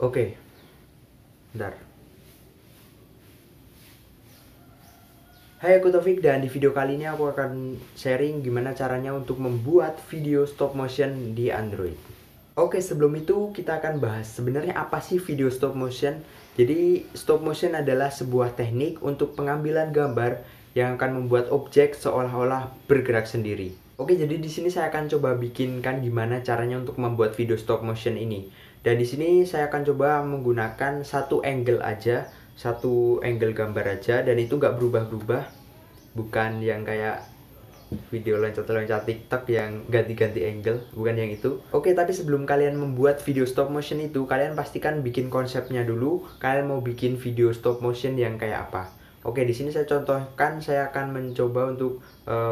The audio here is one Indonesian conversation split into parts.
Oke, bentar. Hai, aku Taufik, dan di video kali ini aku akan sharing gimana caranya untuk membuat video stop motion di Android. Oke, sebelum itu kita akan bahas sebenarnya apa sih video stop motion. Jadi stop motion adalah sebuah teknik untuk pengambilan gambar yang akan membuat objek seolah-olah bergerak sendiri. Oke, jadi di sini saya akan coba bikinkan gimana caranya untuk membuat video stop motion ini. Dan di sini saya akan coba menggunakan satu angle gambar aja, dan itu nggak berubah-berubah, bukan yang kayak video loncat-loncat TikTok yang ganti-ganti angle, bukan yang itu. Oke, tapi sebelum kalian membuat video stop motion itu, kalian pastikan bikin konsepnya dulu. Kalian mau bikin video stop motion yang kayak apa? Oke, di sini saya contohkan, saya akan mencoba untuk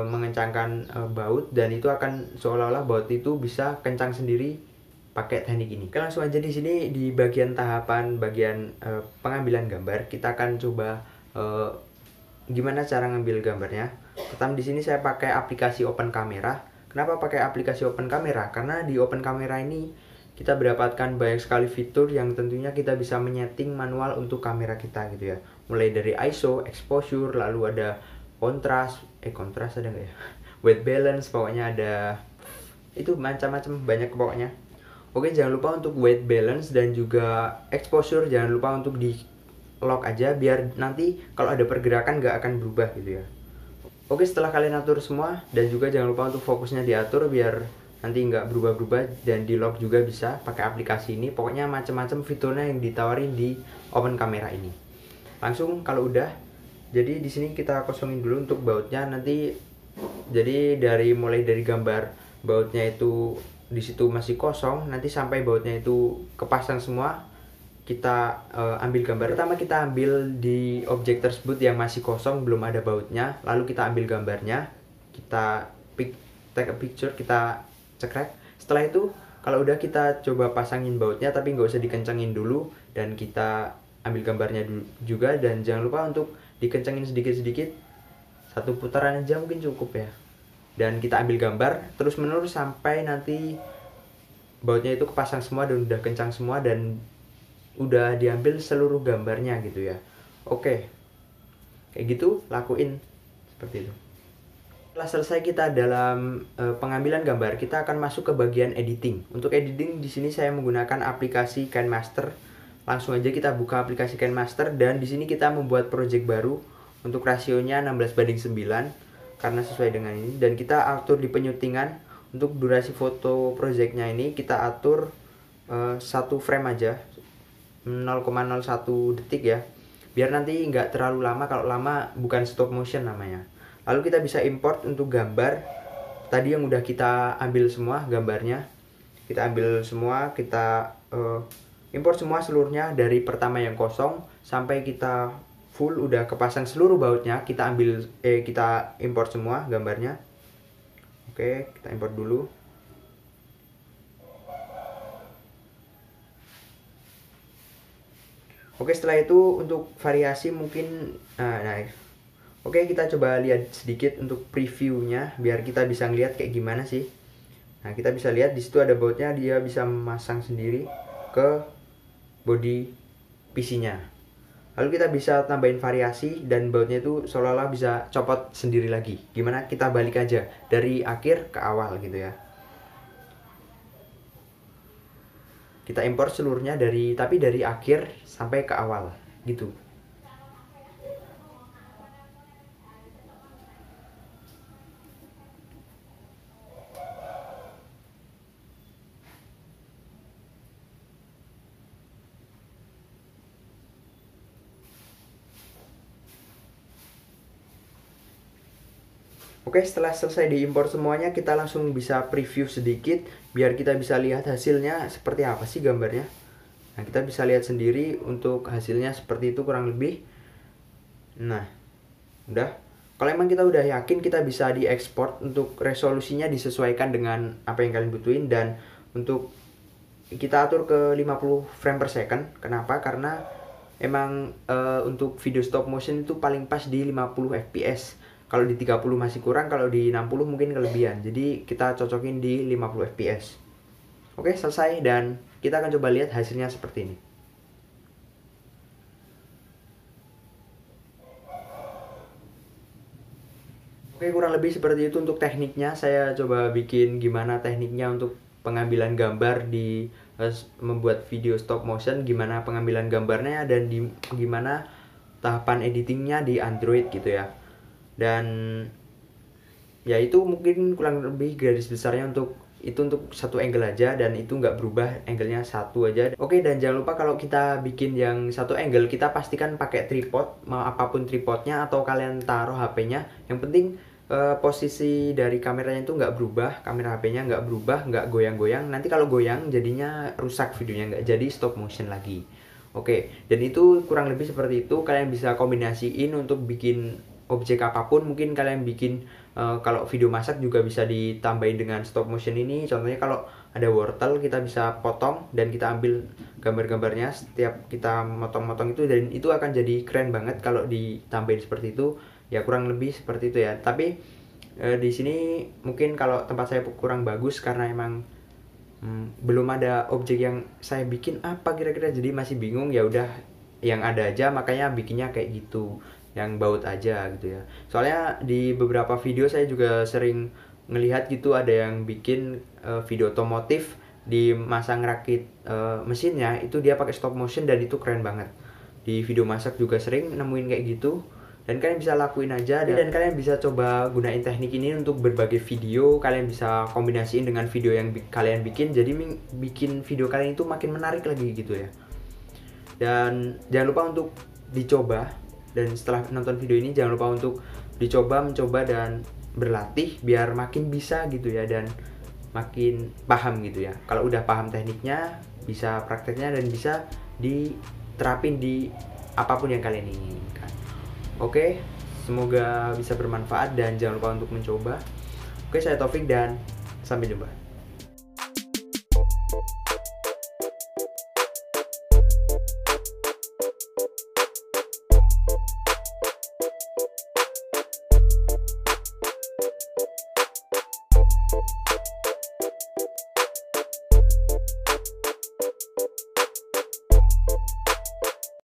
mengencangkan baut, dan itu akan seolah-olah baut itu bisa kencang sendiri pakai teknik ini. Oke, langsung aja. Di sini di bagian pengambilan gambar, kita akan coba gimana cara ngambil gambarnya. Pertama, di sini saya pakai aplikasi Open Camera. Kenapa pakai aplikasi Open Camera? Karena di Open Camera ini kita mendapatkan banyak sekali fitur yang tentunya kita bisa menyeting manual untuk kamera kita gitu ya. Mulai dari ISO, exposure, lalu ada kontras ada nggak ya? White balance, pokoknya ada itu macam-macam, banyak pokoknya. Oke, jangan lupa untuk white balance dan juga exposure jangan lupa untuk di lock aja, biar nanti kalau ada pergerakan nggak akan berubah gitu ya. Oke, setelah kalian atur semua, dan juga jangan lupa untuk fokusnya diatur biar nanti nggak berubah-berubah, dan di lock juga bisa pakai aplikasi ini. Pokoknya macam-macam fiturnya yang ditawarin di Open Camera ini. Langsung kalau udah, jadi di sini kita kosongin dulu untuk bautnya nanti. Jadi mulai dari gambar bautnya itu di situ masih kosong, nanti sampai bautnya itu kepasang semua, kita ambil gambar. Pertama kita ambil di objek tersebut yang masih kosong, belum ada bautnya, lalu kita ambil gambarnya, kita take a picture, kita cekrek. Setelah itu kalau udah, kita coba pasangin bautnya, tapi nggak usah dikencengin dulu, dan kita ambil gambarnya juga, dan jangan lupa untuk dikencengin sedikit-sedikit, satu putaran aja mungkin cukup ya. Dan kita ambil gambar terus menerus sampai nanti bautnya itu kepasang semua dan udah kencang semua dan udah diambil seluruh gambarnya gitu ya. Oke, kayak gitu lakuin seperti itu. Setelah selesai kita dalam pengambilan gambar, kita akan masuk ke bagian editing. Untuk editing di sini saya menggunakan aplikasi KineMaster. Langsung aja kita buka aplikasi KineMaster, dan di sini kita membuat project baru untuk rasionya 16:9 karena sesuai dengan ini, dan kita atur di penyutingan. Untuk durasi foto projectnya ini kita atur 1 frame aja, 0,01 detik ya, biar nanti nggak terlalu lama. Kalau lama bukan stop motion namanya. Lalu kita bisa import untuk gambar tadi yang udah kita ambil semua gambarnya. Kita ambil semua, kita import semua seluruhnya dari pertama yang kosong sampai kita full udah kepasang seluruh bautnya. Kita import semua gambarnya. Oke, kita import dulu. Oke, setelah itu untuk variasi mungkin oke, kita coba lihat sedikit untuk previewnya biar kita bisa ngeliat kayak gimana sih. Nah, kita bisa lihat di situ ada bautnya, dia bisa memasang sendiri ke body PC-nya. Lalu kita bisa tambahin variasi, dan bautnya itu seolah-olah bisa copot sendiri lagi. Gimana? Kita balik aja dari akhir ke awal gitu ya. Kita import seluruhnya tapi dari akhir sampai ke awal gitu. Oke, setelah selesai diimpor semuanya, kita langsung bisa preview sedikit biar kita bisa lihat hasilnya seperti apa sih gambarnya. Nah, kita bisa lihat sendiri untuk hasilnya seperti itu kurang lebih. Nah, udah. Kalau emang kita udah yakin, kita bisa diekspor. Untuk resolusinya disesuaikan dengan apa yang kalian butuhin, dan untuk kita atur ke 50 frame per second. Kenapa? Karena emang untuk video stop motion itu paling pas di 50 fps. Kalau di 30 masih kurang, kalau di 60 mungkin kelebihan. Jadi kita cocokin di 50 fps. Oke, selesai, dan kita akan coba lihat hasilnya seperti ini. Oke, kurang lebih seperti itu untuk tekniknya. Saya coba bikin gimana tekniknya untuk pengambilan gambar di membuat video stop motion, gimana pengambilan gambarnya, dan gimana tahapan editingnya di Android gitu ya. Dan ya itu mungkin kurang lebih garis besarnya untuk satu angle aja, dan itu nggak berubah, angle-nya satu aja. Oke, dan jangan lupa kalau kita bikin yang satu angle, kita pastikan pakai tripod, mau apapun tripodnya, atau kalian taruh HP-nya. Yang penting posisi dari kameranya itu nggak berubah, kamera HP-nya nggak berubah, nggak goyang-goyang. Nanti kalau goyang jadinya rusak videonya, nggak jadi stop motion lagi. Oke, dan itu kurang lebih seperti itu. Kalian bisa kombinasiin untuk bikin objek apapun. Mungkin kalian bikin kalau video masak juga bisa ditambahin dengan stop motion ini. Contohnya kalau ada wortel, kita bisa potong dan kita ambil gambar-gambarnya setiap kita motong-motong itu, dan itu akan jadi keren banget kalau ditambahin seperti itu. Ya kurang lebih seperti itu ya. Tapi di sini mungkin kalau tempat saya kurang bagus karena emang belum ada objek yang saya bikin apa kira-kira, jadi masih bingung. Ya udah yang ada aja, makanya bikinnya kayak gitu, yang baut aja gitu ya. Soalnya di beberapa video saya juga sering ngelihat gitu, ada yang bikin video otomotif di masa ngerakit mesinnya itu dia pakai stop motion, dan itu keren banget. Di video masak juga sering nemuin kayak gitu, dan kalian bisa lakuin aja, dan kalian bisa coba gunain teknik ini untuk berbagai video. Kalian bisa kombinasiin dengan video yang kalian bikin, jadi bikin video kalian itu makin menarik lagi gitu ya. Dan jangan lupa untuk dicoba, dan setelah nonton video ini jangan lupa untuk mencoba dan berlatih biar makin bisa gitu ya, dan makin paham gitu ya. Kalau udah paham tekniknya, bisa prakteknya, dan bisa diterapin di apapun yang kalian inginkan. Oke, semoga bisa bermanfaat dan jangan lupa untuk mencoba. Oke, saya Taufik dan sampai jumpa.